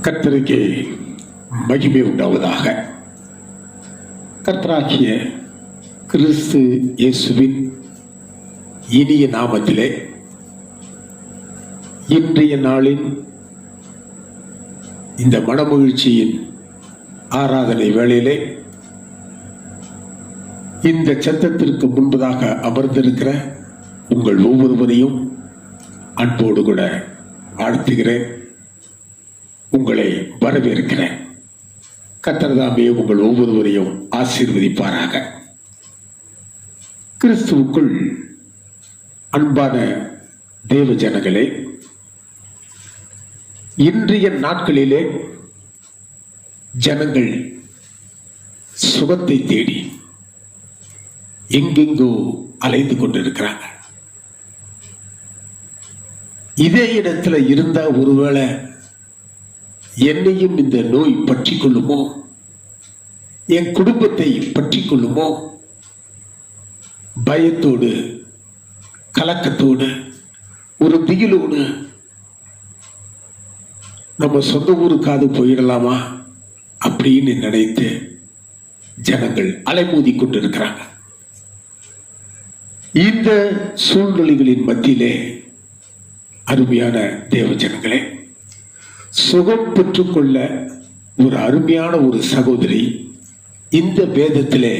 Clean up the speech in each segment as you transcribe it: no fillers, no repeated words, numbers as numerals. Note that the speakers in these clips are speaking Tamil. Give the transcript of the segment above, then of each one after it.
கர்த்தருக்கு மகிமை உண்டாவதாக. கர்த்தராகிய கிறிஸ்து இயேசுவின் இனிய நாமத்திலே இன்றைய நாளின் இந்த மனமகிழ்ச்சியின் ஆராதனை வேளையிலே இந்த சத்தத்திற்கு முன்பதாக அமர்ந்திருக்கிற உங்கள் ஒவ்வொருவரையும் அன்போடு கூட வாழ்த்துகிறேன். உங்களை வரவேற்கிறேன். கர்த்தர் தாமே உங்கள் ஒவ்வொருவரையும் ஆசீர்வதிப்பாராக. கிறிஸ்துவுக்குள் அன்பான தேவ ஜனங்களே, இன்றைய நாட்களிலே ஜனங்கள் சுகத்தை தேடி எங்கெங்கோ அலைந்து கொண்டிருக்கிறாங்க. இதே இடத்துல இருந்தா ஒருவேளை என்னையும் இந்த நோய் பற்றி கொள்ளுமோ, என் குடும்பத்தை பற்றி கொள்ளுமோ, பயத்தோடு கலக்கத்தோடு ஒரு திகிலோடு நம்ம சொந்த ஊருக்காது போயிடலாமா அப்படின்னு நினைத்து ஜனங்கள் அலைமோதி கொண்டிருக்கிறாங்க. இந்த சூழ்நிலைகளின் மத்தியிலே அருமையான தேவ ஜனங்களே, சுகம் பெற்றுக்கொள்ள ஒரு அருமையான ஒரு சகோதரி இந்த வேதத்திலே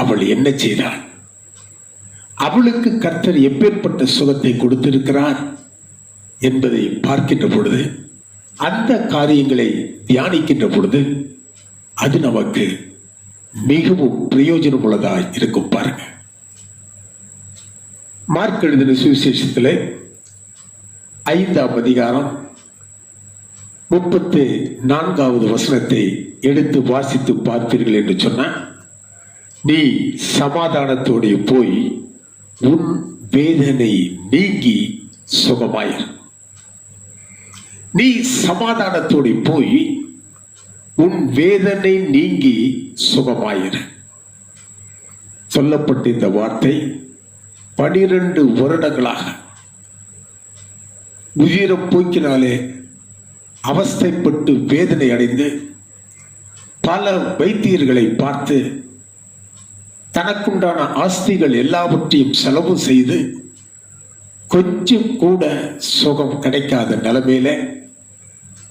அவள் என்ன செய்தாள், அவளுக்கு கர்த்தர் எப்பேற்பட்ட சுகத்தை கொடுத்திருக்கிறார் என்பதை பார்க்கின்ற பொழுது, அந்த காரியங்களை தியானிக்கின்ற பொழுது அது நமக்கு மிகவும் பிரயோஜனம் உள்ளதாக இருக்கும். பாருங்க, மார்க் எழுதின சுவிசேஷத்தில் 5ஆம் அதிகாரம் 34வது வசனத்தை எடுத்து வாசித்து பார்ப்பீர்கள் என்று சொன்ன, நீ சமாதானத்தோடு போய் உன் வேதனை நீங்கி சுகமாயிரு. நீ சமாதானத்தோடு போய் உன் வேதனை நீங்கி சுகமாயிரு. சொல்லப்பட்ட இந்த வார்த்தை 12 வருடங்களாக உயிரப்போக்கினாலே அவஸ்தைப்பட்டு வேதனை அடைந்து பல வைத்தியர்களை பார்த்து தனக்குண்டான ஆஸ்திகள் எல்லாவற்றையும் செலவு செய்து கொஞ்சம் கூட சுகம் கிடைக்காத நிலைமையில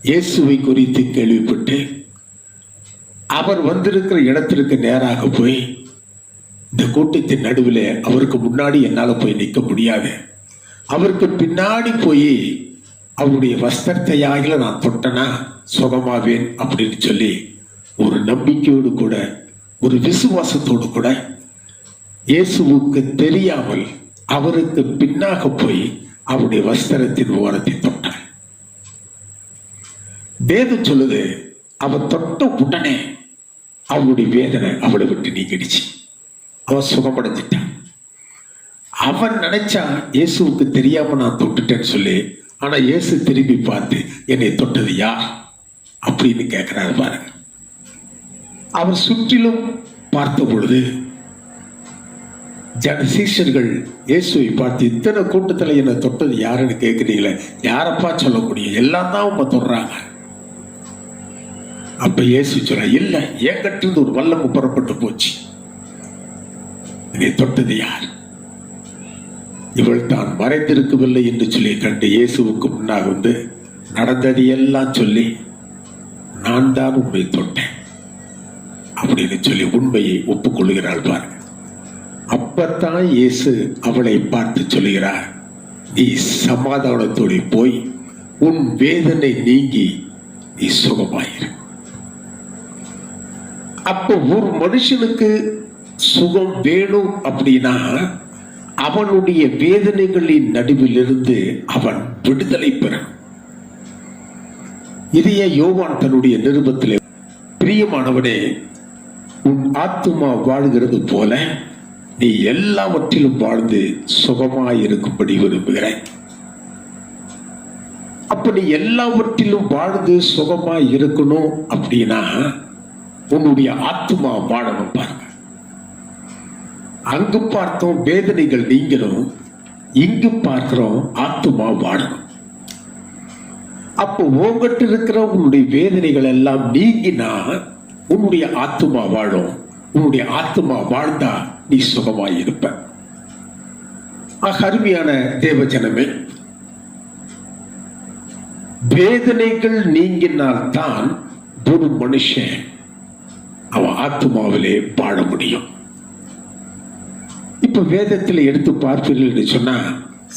இயேசுவை குறித்து கேள்விப்பட்டு அவர் வந்திருக்கிற இடத்திற்கு நேராக போய், இந்த கூட்டத்தின் நடுவில் அவருக்கு முன்னாடி என்னால் போய் நிற்க முடியாது, அவருக்கு பின்னாடி போய் அவருடைய வஸ்திரத்தையாக நான் தொட்டனா சுகமாவேன் அப்படின்னு சொல்லி ஒரு நம்பிக்கையோடு கூட ஒரு விசுவாசத்தோடு கூட இயேசுவுக்கு தெரியாமல் அவருக்கு பின்னாக போய் அவருடைய வஸ்திரத்தின் ஓரத்தை தொட்டார். வேதம் சொல்லுது, அவர் தொட்ட உடனே அவருடைய வேதனை அவளை விட்டு நீங்கிடுச்சு. அவன் சுகமடைஞ்சிட்டான். அவன் நினைச்சா இயேசுவுக்கு தெரியாம நான் தொட்டுட்டேன்னு சொல்லி, ஆனா இயேசு திரும்பி பார்த்து என்னை தொட்டது யார் அப்படின்னு கேட்கிறாரு. பாருங்க, அவர் சுற்றிலும் பார்த்த பொழுது சீஷர்கள் இயேசுவை பார்த்து, இத்தனை கூட்டத்துல என்னை தொட்டது யாருன்னு கேட்கிறீங்களே, யாரப்பா சொல்ல முடியும், எல்லாம் தான் உங்க தொடுறாங்க. அப்ப இயேசு சொல்ற, இல்ல, என்கிட்ட ஒரு வல்லம் புறப்பட்டு போச்சு, என்னை தொட்டது யார், இவள் தான் மறைந்திருக்கவில்லை என்று சொல்லி கண்டு இயேசுவுக்கு முன்னாக வந்து நடந்தது எல்லாம் சொல்லி, நான் தான் உண்மை தொட்டேன் அப்படின்னு சொல்லி உண்மையை ஒப்புக்கொள்கிறாள். பாருங்க, அப்பத்தான் இயேசு அவளை பார்த்து சொல்லுகிறார், நீ சமாதானத்தோடு போய் உன் வேதனை நீங்கி நீ சுகமாயிரு. அப்போ ஒரு மனுஷனுக்கு சுகம் வேணும் அப்படின்னா அவனுடைய வேதனைகளின் நடுவிலிருந்து அவன் விடுதலை பெறணும். இதையே யோவான் தன்னுடைய நிருபத்திலே, பிரியமானவனே, உன் ஆத்துமா வாழ்கிறது போல நீ எல்லாவற்றிலும் வாழ்ந்து சுகமாயிருக்கும்படி விரும்புகிறேன். அப்ப நீ எல்லாவற்றிலும் வாழ்ந்து சுகமாய் இருக்கணும் அப்படின்னா உன்னுடைய ஆத்துமா வாழணும். பாருங்க, அங்கு பார்த்தோம் வேதனைகள் நீங்களும், இங்கு பார்க்கிறோம் ஆத்துமா வாழணும். அப்போ உங்ககிட்ட இருக்கிற உன்னுடைய வேதனைகள் எல்லாம் நீங்கினா உன்னுடைய ஆத்துமா வாழும். உன்னுடைய ஆத்துமா வாழ்ந்தா நீ சுகமாய் இருப்ப. அருமையான தேவஜனமே, வேதனைகள் நீங்கினால்தான் ஒரு மனுஷன் அவன் ஆத்மாவிலே வாழ முடியும். இப்ப வேதத்தில் எடுத்து பார்ப்பீர்கள் என்று சொன்னா,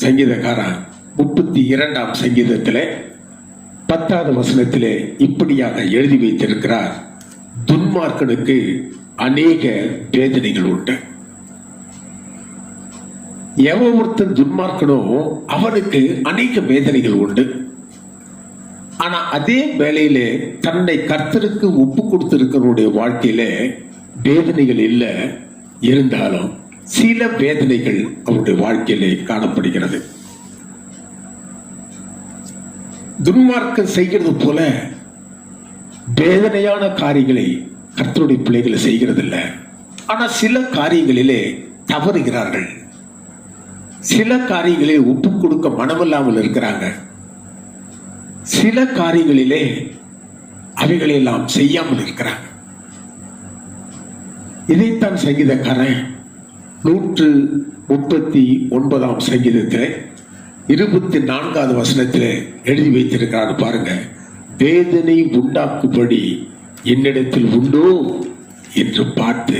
சங்கீதக்காரன் 32ஆம் சங்கீதத்திலே 10வது வசனத்திலே இப்படியாக எழுதி வைத்திருக்கிறார்: துன்மார்க்கனுக்கு அநேக வேதனைகள் உண்டு. எவன் ஒருத்தன் துன்மார்க்கனோ அவனுக்கு அநேக வேதனைகள் உண்டு. ஆனா அதே வேளையிலே தன்னை கர்த்தருக்கு ஒப்பு கொடுத்திருக்கிறவருடைய வாழ்க்கையில வேதனைகள் இல்லை, இருந்தாலும் சில வேதனைகள் அவருடைய வாழ்க்கையிலே காணப்படுகிறது. துன்மார்க்கம் செய்கிறது போல வேதனையான காரியங்களை கர்த்தருடைய பிள்ளைகளை செய்கிறதில்ல. ஆனா சில காரியங்களிலே தவறுகிறார்கள். சில காரியங்களிலே ஒப்பு கொடுக்க மனமில்லாமல் இருக்கிறாங்க. சில காரியங்களிலே அவைகளெல்லாம் செய்யாமல் இருக்கிறாங்க. இதைத்தான் சங்கீதக்காரன் 139ஆம் சங்கீதத்தில் 24வது வசனத்தில் எழுதி வைத்திருக்கிறார். பாருங்க: வேதனை உண்டாக்கும்படி என்னிடத்தில் உண்டோ என்று பார்த்து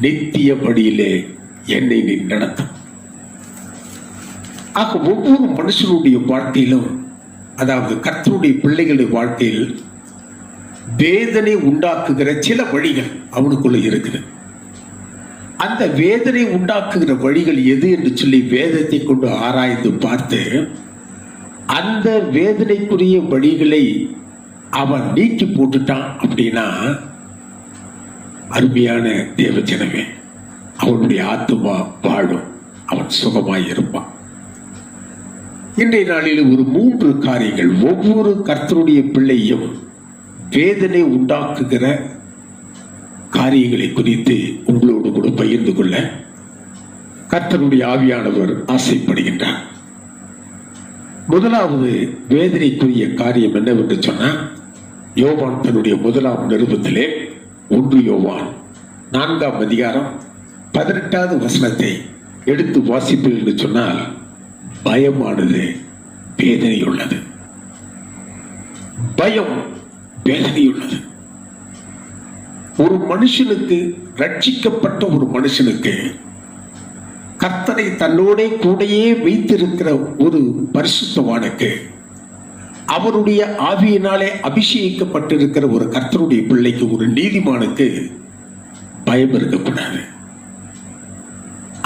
நித்தியபடியிலே என்னை நீ நடத்தும். ஆக ஒவ்வொரு மனுஷனுடைய வாழ்க்கையிலும், அதாவது கர்த்தருடைய பிள்ளைகளுடைய வாழ்க்கையில் வேதனை உண்டாக்குகிற சில வழிகள் அவனுக்குள்ள இருக்குது. அந்த வேதனை உண்டாக்குகிற வழிகள் எது என்று சொல்லி வேதத்தை கொண்டு ஆராய்ந்து பார்த்து அந்த வேதனைக்குரிய வழிகளை அவன் நீக்கி போட்டுட்டான் அப்படின்னா, அருமையான தேவஜனமே, அவனுடைய ஆத்துமா வாழும், அவன் சுகமாய் இருப்பான். இன்றைய நாளில் ஒரு 3 காரியங்கள் ஒவ்வொரு கர்த்தருடைய பிள்ளையும் வேதனை உண்டாக்குகிற காரியங்களை குறித்து உங்களோடு கூட பகிர்ந்து கொள்ள கர்த்தருடைய ஆவியானவர் ஆசைப்படுகின்றார். முதலாவது வேதனைக்குரிய காரியம் என்னவென்று சொன்னால், யோவான் தன்னுடைய 1ஆம் நிருபத்திலே 1 யோவான் 4ஆம் அதிகாரம் 18வது வசனத்தை எடுத்து வாசிப்பீர்கள் என்று சொன்னால், பயமானது வேதனையுள்ளது. பயம் வேதனையுள்ளது. ஒரு மனுஷனுக்கு, ரட்சிக்கப்பட்ட ஒரு மனுஷனுக்கு, கர்த்தரை தன்னோட கூடையே வைத்திருக்கிற ஒரு பரிசுத்தவானுக்கு, அவருடைய ஆவியினாலே அபிஷேகிக்கப்பட்டிருக்கிற ஒரு கர்த்தருடைய பிள்ளைக்கு, ஒரு நீதிமானுக்கு பயம் இருக்கக்கூடாது.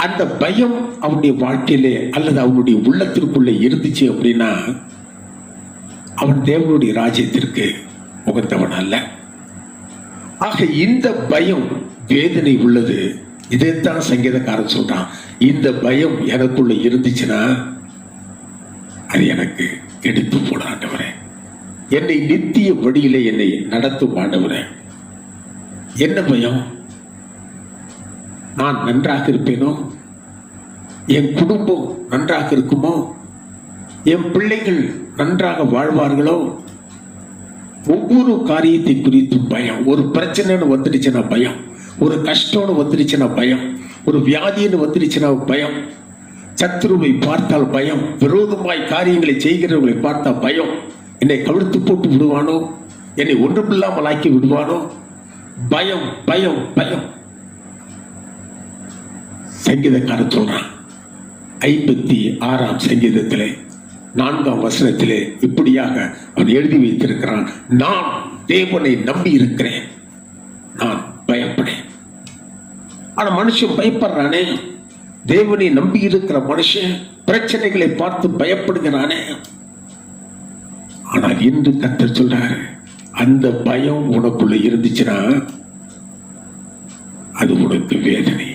அந்த பயம் அவனுடைய வாழ்க்கையிலே அல்லது அவனுடைய உள்ளத்திற்குள்ளே இருந்துச்சு அப்படின்னா அவன் தேவனுடைய ராஜ்யத்திற்கு உகந்தவன் அல்ல. ஆக இந்த பயம் வேதனை உள்ளது. இதைத்தான் சங்கீதக்காரன் சொல்றான்: இந்த பயம் எனக்குள்ள இருந்துச்சுன்னா அது எனக்கு எடுத்து போட ஆண்டவரே, என்னை நித்திய வழியிலே என்னை நடத்தும் ஆண்டவரே. என்ன பயம்? நான் நன்றாக இருப்பேனோ? என் குடும்பம் நன்றாக இருக்குமோ? என் பிள்ளைகள் நன்றாக வாழ்வார்களோ? ஒவ்வொரு காரியத்தை குறித்தும் பயம். ஒரு பிரச்சனைன்னு வந்துடுச்சுன்னா பயம், ஒரு கஷ்டம்னு வந்துடுச்சுன்னா பயம், ஒரு வியாதின்னு வந்துடுச்சுன்னா பயம், சத்துருவை பார்த்தால் பயம், விரோதமாய் காரியங்களை செய்கிறவர்களை பார்த்தா பயம். என்னை கவிழ்த்து போட்டு விடுவானோ, என்னை ஒன்றுமில்லாமல் ஆக்கி விடுவானோ? பயம், பயம், பயம். சங்கீதக்காரன் சொல்றான் 56ஆம் சங்கீதத்திலே 4ஆம் வசனத்திலே இப்படியாக அவன் எழுதி வைத்திருக்கிறான்: நான் தேவனை நம்பி இருக்கிறேன், நான் பயப்படேன். ஆனா மனுஷன் பயப்படுறானே. தேவனை நம்பி இருக்கிற மனுஷன் பிரச்சனைகளை பார்த்து பயப்படுகிறானே. ஆனால் இன்று கர்த்தர் சொல்றாரு, அந்த பயம் உனக்குள்ள இருந்துச்சுன்னா அது உனக்கு வேதனை.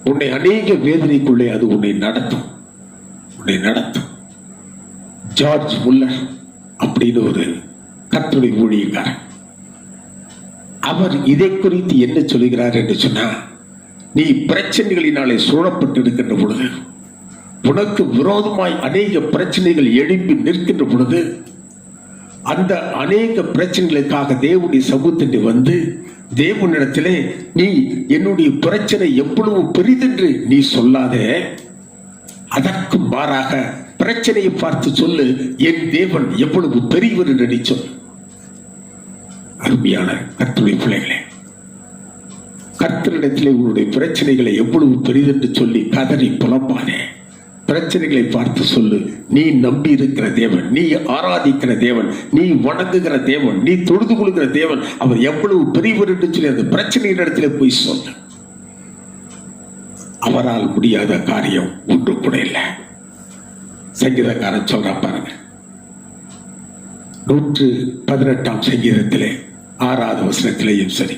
உன்னை அநேக வேதனைக்குள்ளே அது உன்னை நடத்தும், உன்னை நடத்தும். ஜார்ஜ் முல்லர் அப்படின்னு ஒரு கர்த்தருடைய ஊழியக்காரர், அவர் இதை குறித்து என்ன சொல்கிறார் என்று சொன்னா, நீ பிரச்சனைகளினாலே சூழப்பட்டு இருக்கின்ற பொழுது, உனக்கு விரோதமாய் அநேக பிரச்சனைகள் எழுப்பி நிற்கின்ற பொழுது, அந்த அநேக பிரச்சனைகளுக்காக தேவனுடைய சமூகத்திற்கு வந்து தேவனிடத்திலே நீ என்னுடைய பிரச்சனை எவ்வளவு பெரிதென்று நீ சொல்லாதே, அதற்கு மாறாக பிரச்சனையை பார்த்து சொல்லு, என் தேவன் எவ்வளவு பெரியவர் என்று நீ சொல். அருமையான கர்த்தருடைய பிள்ளைகளே, கர்த்தரிடத்திலே உன்னுடைய பிரச்சனைகளை எவ்வளவு பெரிதென்று சொல்லி கதறி புலம்பாதே. பிரச்சனைகளை பார்த்து சொல்லு, நீ நம்பி இருக்கிற தேவன், நீ ஆராதிக்கிற தேவன், நீ வணங்குகிற தேவன், நீ தொழுது கொள்கிற தேவன் அவர் எவ்வளவு பெரியவர் என்று சொல்லி அந்த பிரச்சனையின் இடத்திலே போய் சொல்லு. அவரால் முடியாத காரியம் ஒன்று கூட இல்லை. சங்கீதக்காரன் சொல்றான் பாருங்க, 118 சங்கீதத்திலே 6வது வசனத்திலேயும் சரி,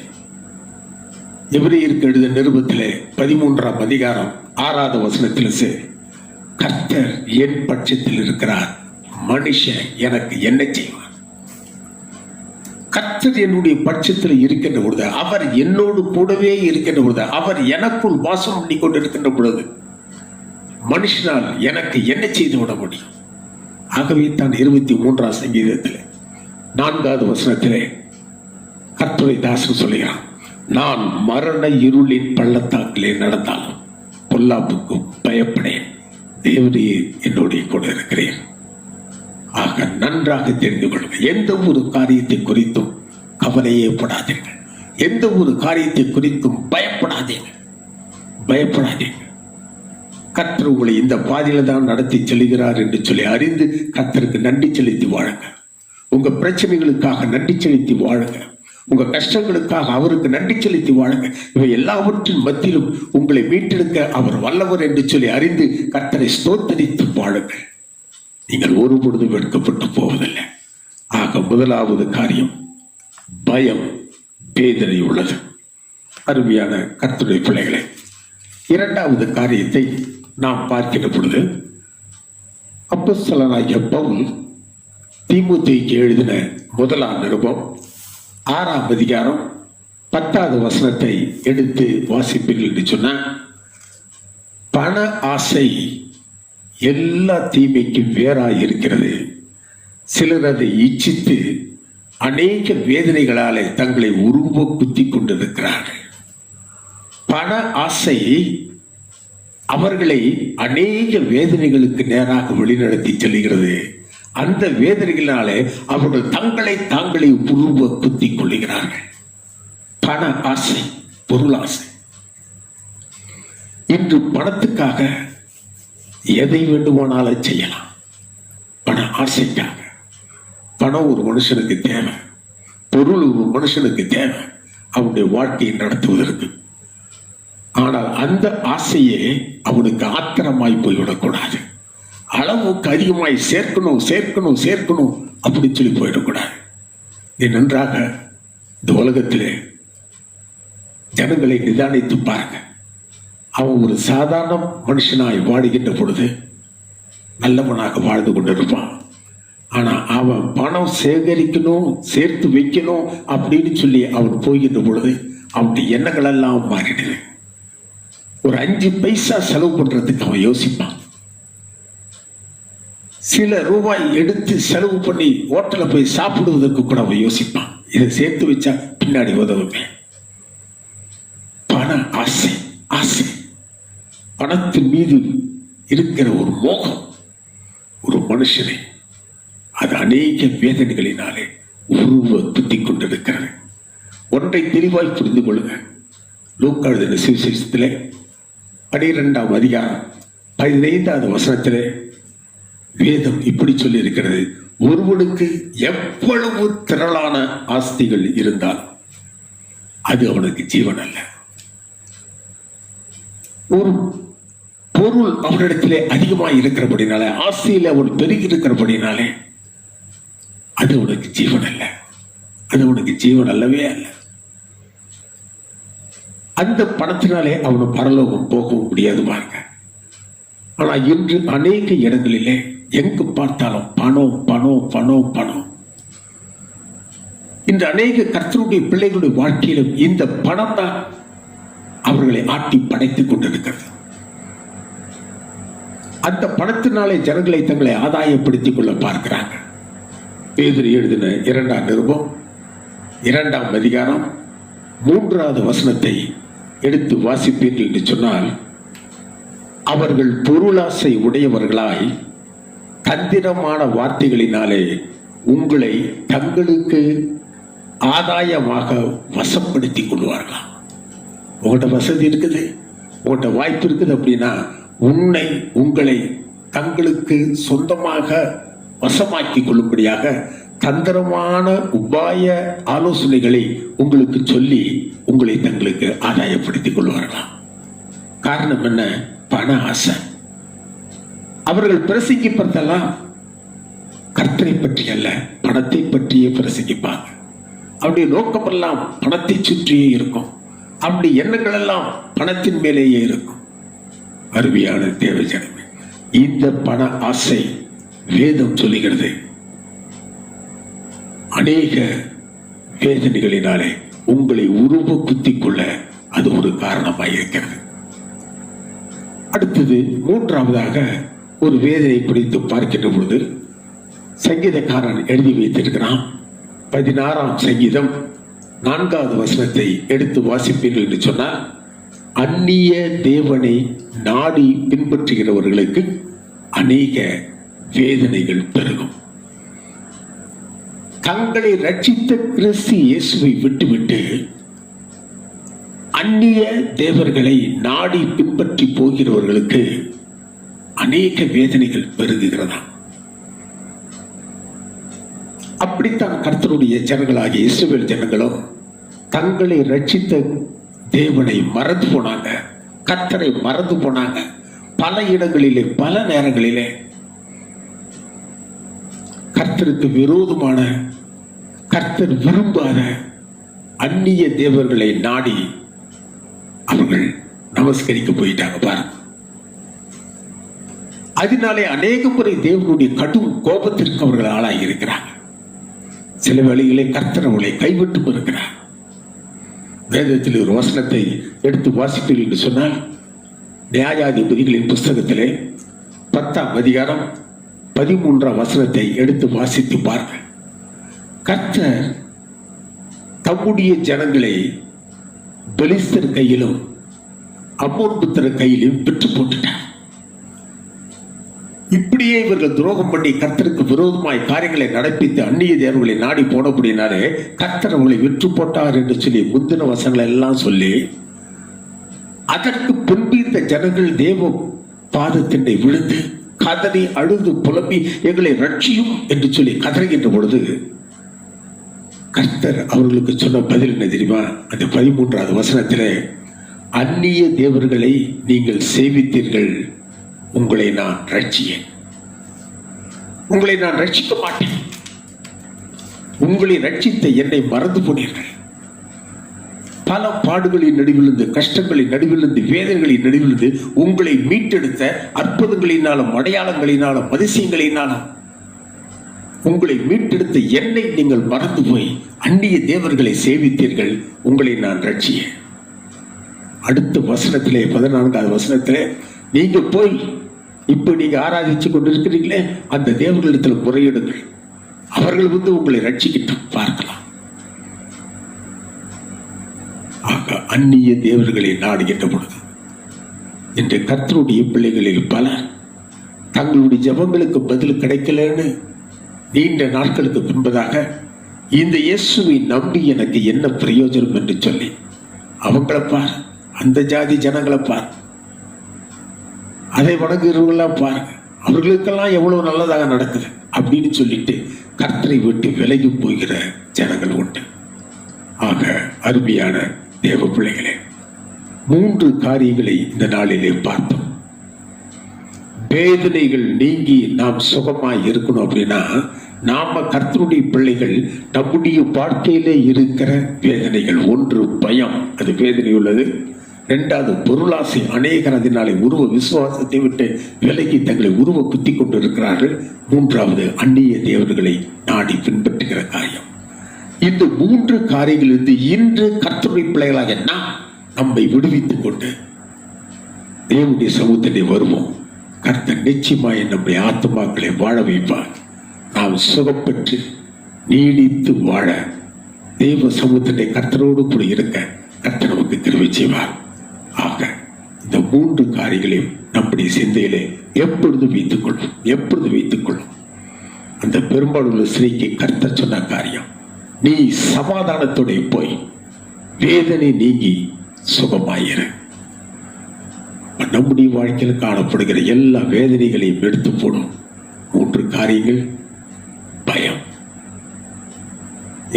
எபிரேயருக்கு எழுதிய நிருபத்திலே 13ஆம் அதிகாரம் 6வது வசனத்திலும் சரி, கர்த்தர் என் பட்சத்தில் இருக்கிறார், மனுஷன் எனக்கு என்ன செய்வான். கர்த்தர் என்னுடைய பட்சத்தில் இருக்கின்ற பொழுது, அவர் என்னோடு கூடவே இருக்கின்ற பொழுது, அவர் எனக்குள் வாசம் பண்ணி கொண்டிருக்கின்ற பொழுது மனுஷனால் எனக்கு என்ன செய்து விட முடியும். ஆகவே தான் 23ஆம் சங்கீதத்தில் 4வது வசனத்திலே கர்த்தருடைய தாசன் சொல்லுகிறான், நான் மரண இருளின் பள்ளத்தாக்கிலே நடந்தாலும் பொல்லாப்புக்கு பயப்படேன், தேவனே என்னுடைய கூட இருக்கிறேன். ஆக நன்றாக தெரிந்து கொள்ளுங்கள், எந்த ஒரு காரியத்தை குறித்தும் கவலையே படாதீர்கள், எந்த ஒரு காரியத்தை குறித்தும் பயப்படாதீர்கள். கர்த்தர் உங்களை இந்த பாதையில தான் நடத்தி செல்கிறார் என்று சொல்லி அறிந்து கர்த்தருக்கு நன்றி செலுத்தி வாழுங்க. உங்க பிரச்சனைகளுக்காக நன்றி செலுத்தி வாழுங்க. உங்க கஷ்டங்களுக்காக அவருக்கு நன்றி செலுத்தி வாழுங்க. இவை எல்லாவற்றின் மத்தியிலும் உங்களை மீட்டெடுக்க அவர் வல்லவர் என்று சொல்லி அறிந்து கர்த்தரை ஸ்தோத்தரித்து வாழுங்கள். நீங்கள் ஒருபொழுதும் வெட்கப்பட்டு போவதில்லை. ஆக முதலாவது காரியம் பயம் பேதரை உள்ளது. அருமையான கர்த்தருடைய பிள்ளைகளை, இரண்டாவது காரியத்தை நாம் பார்க்கின்ற பொழுது, அப்போஸ்தலனாகிய பவுல் தீமோத்தேயுக்கு எழுதின முதலாம் நிருபம் 6ஆம் அதிகாரம் 10வது வசனத்தை எடுத்து வாசிப்பீர்கள் என்று சொன்னால், பண ஆசை எல்லா தீமைக்கும் வேறாய் இருக்கிறது. சிலர் அதை இச்சித்து அநேக வேதனைகளாலே தங்களை உருவ குத்தி கொண்டிருக்கிறார்கள். பண ஆசை அவர்களை அநேக வேதனைகளுக்கு நேராக வழிநடத்தி செல்கிறது. அந்த வேதனைகளினாலே அவர்கள் தங்களை தாங்களே உருவ குத்தி கொள்ளுகிறார்கள். பண ஆசை, பொருளாசை. இன்று பணத்துக்காக எதை வேண்டுமானாலும் செய்யலாம். பண ஆசைக்காக. பணம் ஒரு மனுஷனுக்கு தேவை, பொருள் ஒரு மனுஷனுக்கு தேவை அவனுடைய வாழ்க்கையை நடத்துவதற்கு. ஆனால் அந்த ஆசையே அவனுக்கு ஆத்திரமாய் போய்விடக்கூடாது. அளவுக்கு அதிகமாய் சேர்க்கணும் அப்படி சொல்லி போயிடக்கூடாது. நீ நன்றாக இந்த உலகத்திலே ஜனங்களை நிதானித்து பாருங்க. அவன் ஒரு சாதாரண மனுஷனாய் வாடுகின்ற பொழுது நல்லவனாக வாழ்ந்து கொண்டிருப்பான். ஆனா அவன் பணம் சேகரிக்கணும், சேர்த்து வைக்கணும் அப்படின்னு சொல்லி அவன் போகின்ற பொழுது அவனுடைய எண்ணங்கள் எல்லாம் மாறிடுது. ஒரு 5 பைசா செலவு பண்றதுக்கு அவன் யோசிப்பான். சில ரூபாய் எடுத்து செலவு பண்ணி ஹோட்டல்ல போய் சாப்பிடுவதற்கு கூட அவன் யோசிப்பான். இதை சேர்த்து வச்சா பின்னாடி உதவுமே. பண ஆசை, ஆசை, பணத்தின் மீது இருக்கிற ஒரு மோகம் ஒரு மனுஷனை அது அநேக வேதனைகளினாலே உருவ குத்தி கொண்டிருக்கிறது. ஒன்றை தெளிவாய் புரிந்து கொள்ளுங்க. லூக்கா எழுதின சுவிசேஷத்திலே 12ஆம் அதிகாரம் 15வது வசனத்திலே வேதம் இப்படி சொல்லி இருக்கிறது, ஒருவனுக்கு எவ்வளவு திரளான ஆஸ்திகள் இருந்தால் அது அவனுக்கு ஜீவன் அல்ல. ஒரு பொருள் அவனிடத்திலே அதிகமாக இருக்கிறபடினாலே, ஆஸ்தியில அவன் பெருகி இருக்கிறபடினாலே அது அவனுக்கு ஜீவன் அல்ல. அது அவனுக்கு ஜீவன் அல்லவே அல்ல. அந்த பணத்தினாலே அவனு பரலோகம் போகவும் முடியாது பாருங்க. ஆனா இன்று அநேக இடங்களிலே எங்கு பார்த்தாலும் பணம் பணம் பணம் பணம். இன்று அநேக கர்த்தருடைய பிள்ளைகளுடைய வாழ்க்கையிலும் இந்த பணம் தான் அவர்களை ஆட்டி படைத்துக் கொண்டிருக்கிறது. அந்த பணத்தினாலே ஜனங்களை தங்களை ஆதாயப்படுத்திக் கொள்ள பார்க்கிறாங்க. பேதுரு எழுதின 2ஆம் நிருபம் 2ஆம் அதிகாரம் 3வது வசனத்தை எடுத்து வாசிப்பீர்கள் என்று சொன்னால், அவர்கள் பொருளாசை உடையவர்களாய் தந்திரமான வார்த்தைகளினாலே உங்களை தங்களுக்கு ஆதாயமாக வசப்படுத்திக் கொள்வார்களாம். உங்கள்கிட்ட வசதி இருக்குது, உங்கள்கிட்ட வாய்ப்பு இருக்குது அப்படின்னா உங்களை தங்களுக்கு சொந்தமாக வசமாக்கி கொள்ளும்படியாக தந்திரமான உபாய ஆலோசனைகளை உங்களுக்கு சொல்லி உங்களை தங்களுக்கு ஆதாயப்படுத்திக் கொள்வார்களாம். காரணம் என்ன? பண ஆசை. அவர்கள் பிரசங்கிப்பதெல்லாம் கர்த்தரை பற்றி அல்ல, பணத்தை பற்றியே பிரசங்கிப்பாங்க. அவருடைய நோக்கமெல்லாம் பணத்தை சுற்றியே இருக்கும். அவருடைய எண்ணங்கள் எல்லாம் பணத்தின் மேலேயே இருக்கும். அருமையான தேவஜனமே, இந்த பண ஆசை வேதம் சொல்லுகிறது அநேக வேதனைகளினாலே உங்களை உருவ குத்திக் கொள்ள அது ஒரு காரணமாக இருக்கிறது. அடுத்தது 3ஆவதாக ஒரு வேதனை குறித்து பார்க்கின்ற பொழுது சங்கீதக்காரன் எழுதி வைத்திருக்கிறான். 16ஆம் சங்கீதம் 4வது வசனத்தை எடுத்து வாசிப்பீர்கள் என்று சொன்னால், அந்நிய தேவனை நாடி பின்பற்றுகிறவர்களுக்கு அநேக வேதனைகள் பெருகும். தங்களை ரட்சித்த கிறிஸ்து இயேசுவை விட்டுவிட்டு அந்நிய தேவர்களை நாடி பின்பற்றி போகிறவர்களுக்கு அநேக வேதனைகள் பெருகுகிறதா. அப்படித்தான் கர்த்தருடைய ஜனங்களாகிய இஸ்ரவேல் ஜனங்களும் தங்களை ரட்சித்த தேவனை மறந்து போனாங்க, கர்த்தரை மறந்து போனாங்க. பல இடங்களிலே பல நேரங்களிலே கர்த்தருக்கு விரோதமான, கர்த்தர் விரும்பாத அந்நிய தேவர்களை நாடி அவர்கள் நமஸ்கரிக்க போயிட்டாங்க பாருங்க. அதனாலே அநேக முறை தேவனுடைய கடும் கோபத்திற்கு அவர்கள் ஆளாகி இருக்கிறாங்க. சில வேளையிலே கர்த்தர் அவர்களை கைவிட்டும் இருக்கிறார். வேதத்தில் ஒரு வசனத்தை எடுத்து வாசிப்பீர்கள் என்று சொன்னால், நியாயாதிபதிகளின் புஸ்தகத்திலே 10ஆம் அதிகாரம் 13ஆம் வசனத்தை எடுத்து வாசித்து பாருங்கள். கர்த்தர் தம்முடைய ஜனங்களை பெலிஸ்தர் கையிலும் அம்மோன் புத்திரர் கையிலும் பெற்று போட்டுட்டார். இப்படியே இவர்கள் துரோகம் பண்ணி கர்த்தருக்கு விரோதமாய் காரியங்களை நடப்பித்து அந்நிய தேவர்களை நாடி போனபடினாலே கர்த்தர் அவங்களை விற்று போட்டார் என்று சொல்லி முந்தின வசனங்களை எல்லாம் சொல்லி, அதற்கு பின்பு இந்த ஜனங்கள் தேவ பாதத்தினை விழுந்து கதறி அழுது புலம்பி எங்களை ரட்சியும் என்று சொல்லி கதறுகின்ற பொழுது கர்த்தர் அவர்களுக்கு சொன்ன பதில் என்ன தெரியுமா? அந்த 13வது வசனத்திலே, அந்நிய தேவர்களை நீங்கள் சேவித்தீர்கள், உங்களை நான் ரட்சியேன். உங்களை நான் ரட்சிக்க மாட்டேன். உங்களை ரட்சித்த என்னை மறந்து போனீர்கள். பல பாடுகளின் நடுவிலிருந்து, கஷ்டங்களின் நடுவிலிருந்து, வேதனைகளின் நடுவிலிருந்து உங்களை மீட்டெடுத்த அற்புதங்களினாலும் அடையாளங்களினாலும் அதிசயங்களினாலும் உங்களை மீட்டெடுத்த என்னை நீங்கள் மறந்து போய் அந்நிய தேவர்களை சேவித்தீர்கள், உங்களை நான் ரட்சியேன். அடுத்த வசனத்திலே 14வது வசனத்திலே, நீங்க போய் இப்ப நீங்க ஆராதிச்சு கொண்டிருக்கிறீங்களே அந்த தேவர்களிடத்தில் முறையிடுங்கள், அவர்கள் வந்து உங்களை ரட்சிக்கிட்டு பார்க்கலாம். ஆக அந்நிய தேவர்களை நாடுகின்ற பொழுது இன்று கர்த்தருடைய பிள்ளைகளில் பலர் தங்களுடைய ஜெபங்களுக்கு பதில் கிடைக்கலன்னு நீண்ட நாட்களுக்கு பின்பதாக இந்த இயேசுவை நம்பி எனக்கு என்ன பிரயோஜனம் என்று சொல்லி அவங்கள பார், அந்த ஜாதி ஜனங்களை பார், அதை வணங்குகிறவங்களாம் பாருங்க, அவர்களுக்கெல்லாம் எவ்வளவு நல்லதாக நடக்குது அப்படின்னு சொல்லிட்டு கர்த்தரை விட்டு விலகி போகிற ஜனங்கள் உண்டு. ஆக அருமையான தேவ பிள்ளைகளே, 3 காரியங்களை இந்த நாளிலே பார்த்தோம். வேதனைகள் நீங்கி நாம் சுகமாய் இருக்கணும் அப்படின்னா நாம கர்த்தருடைய பிள்ளைகள் நம்முடைய வாழ்க்கையிலே இருக்கிற வேதனைகள், 1 பயம், அது வேதனை உள்ளது. 2வது பொருளாசை, அநேகர் அதனாலே உருவ விசுவாசத்தை விட்டு விலகி தங்களை உருவ குத்தி கொண்டு இருக்கிறார்கள். 3வது அந்நிய தேவர்களை நாடி பின்பற்றுகிற காரியம். இந்த 3 காரியங்களிலிருந்து இன்று கர்த்தருடைய பிள்ளைகளாக நாம் நம்மை விடுவித்துக் கொண்டு தேவனுடைய சமூகத்திலே வருவோம். கர்த்தர் நிச்சயமாய் நம்முடைய ஆத்மாக்களை வாழ வைப்பார். நாம் சுகப்பெற்று நீடித்து வாழ தேவ சமூகத்திலே கர்த்தரோடு கூட இருக்க கர்த்தர் நமக்கு கிருபை செய்வார். ஆக இந்த 3 காரியங்களையும் நம்முடைய சிந்தையிலே எப்பொழுது வைத்துக் கொள்ளும். அந்த பெரும்பாலுள்ள ஸ்திரீக்கு கர்த்தர் சொன்ன காரியம், நீ சமாதானத்தோட போய் வேதனை நீங்கி சுகமாயிரு. நம்முடைய வாழ்க்கையில் காணப்படுகிற எல்லா வேதனைகளையும் எடுத்து போடும் 3 காரியங்கள். பயம்.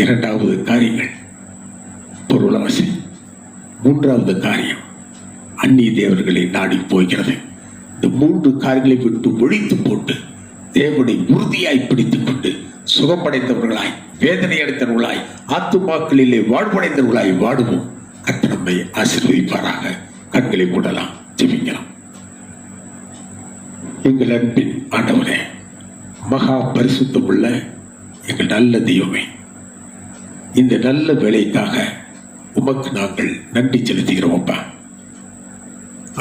2வது காரியங்கள் பொருளாசை. 3வது காரியம் அந்நிய தேவர்களை நாடி போகிறது. இந்த 3 காரியங்களை விட்டு ஒழித்து போட்டு தேவனை உறுதியாய் பிடித்துக் கொண்டு சுகமடைந்தவர்களாய், வேதனை அடைந்தவர்களாய், ஆத்துமாக்களிலே வாழ்வடைந்தவர்களாய் வாடுவோம். கர்த்தர் நம்மை ஆசீர்வதிப்பாராக. கண்களை மூடலாம், ஜெபிக்கலாம். எங்கள் அன்பின் ஆண்டவரே, மகா பரிசுத்தமுள்ள எங்கள் நல்ல தெய்வமே, இந்த நல்ல வேலைக்காக உமக்கு நாங்கள் நன்றி செலுத்துகிறோம். அப்பா,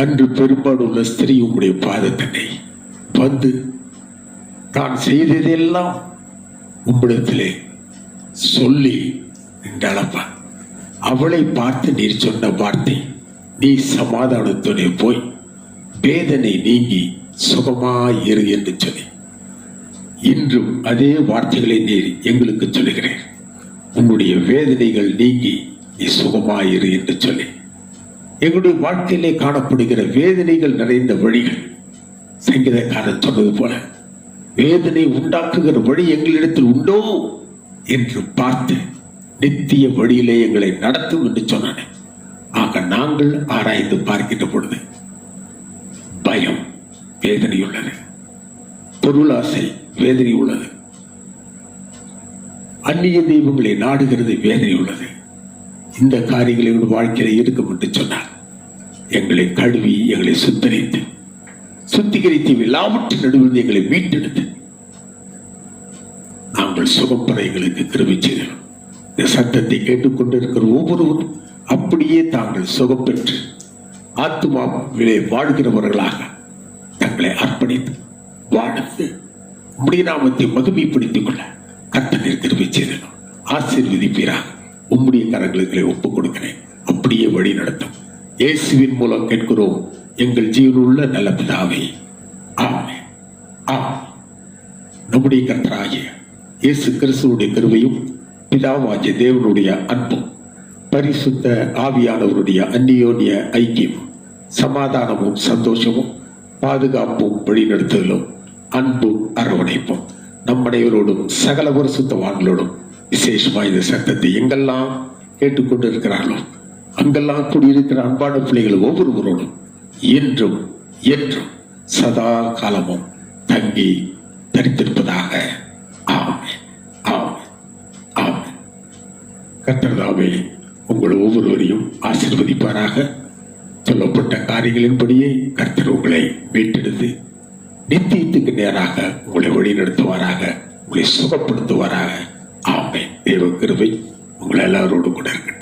அன்று பெரும்பாலுள்ள ஸ்திரீ உங்களுடைய பாதத்தனை வந்து நான் செய்ததெல்லாம் உம்மிடத்திலே சொல்லி என்றளப்பா, அவளை பார்த்து நீர் சொன்ன வார்த்தை, நீ சமாதானத்தோடு போய் வேதனை நீங்கி சுகமாயிரு என்று சொல்லி, இன்றும் அதே வார்த்தைகளை நீர் எங்களுக்கு சொல்லுகிறேன். உன்னுடைய வேதனைகள் நீங்கி நீ சுகமாயிரு என்று சொல்லி, எங்களுடைய வாழ்க்கையிலே காணப்படுகிற வேதனைகள் நிறைந்த வழிகள், சங்கீதக்காரன் சொன்னது போல, வேதனை உண்டாக்குகிற வழி எங்களிடத்தில் உண்டோ என்று பார்த்து நித்திய வழியிலே எங்களை நடத்தும் என்று சொன்னானே. ஆக நாங்கள் ஆராய்ந்து பார்க்கின்ற பொழுது பயம் வேதனை உள்ளது, பொருளாசை வேதனை உள்ளது, அந்நிய தெய்வங்களை நாடுகிறது வேதனை உள்ளது. இந்த காரியங்களை வாழ்க்கையில இருக்கும் என்று சொன்னார். எங்களை கழுவி எங்களை சுத்திகரித்து எல்லாவற்றின் நடுவில் எங்களை மீட்டெடுத்து நாங்கள் சுகம் பெற எங்களுக்கு கிருபை செய்தோம். இந்த சத்தத்தை கேட்டுக்கொண்டிருக்கிற ஒவ்வொருவரும் அப்படியே தாங்கள் சுகம் பெற்று ஆத்துமாவிலே வாழ்கிறவர்களாக தங்களை அர்ப்பணித்து வாழ்ந்து உம்முடைய நாமத்தை மகிமைப்படுத்திக் கொள்ள கர்த்தர் கிருபை செய்தோம். ஆசீர்வதிப்பீராக. உம்முடைய கரங்களுக்கு ஒப்புக் கொடுக்கிறேன். அப்படியே வழி நடத்தும். இயேசுவின் மூலம் கேட்கிறோம் எங்கள் ஜீவனுள்ள நல்ல பிதாவே, ஆமென். நம்முடைய கர்த்தராகிய இயேசு கிறிஸ்துவுடைய கிருபையும் பிதாவாகிய தேவனுடைய அன்பும் பரிசுத்த ஆவியானவருடைய அந்நியோன்ய ஐக்கியமும் சமாதானமும் சந்தோஷமும் பாதுகாப்பும் வழிநடத்துதலும் அன்பும் அரவணைப்பும் நம்முடையவரோடும் சகல பரிசுத்தவான்களோடும் விசேஷமாக இந்த சத்தத்தை எங்கெல்லாம் கேட்டுக்கொண்டு இருக்கிறார்களோ அங்கெல்லாம் கூடியிருக்கிற அன்பான பிள்ளைகள் ஒவ்வொருவரோடும் என்றும் என்றும் சதா காலமும் தங்கி தரித்திருப்பதாக. ஆமென், ஆமென், ஆமென். கர்த்தர் தாமே உங்கள் ஒவ்வொருவரையும் ஆசீர்வதிப்பாராக. சொல்லப்பட்ட காரியங்களின்படியே கர்த்தர் உங்களை மீட்டெடுத்து நித்தியத்துக்கு நேராக உங்களை வழிநடத்துவாராக, உங்களை சுகப்படுத்துவாராக. ஆமென். தேவ கிருபை உங்கள் எல்லாரோடும் கூட இருக்கு.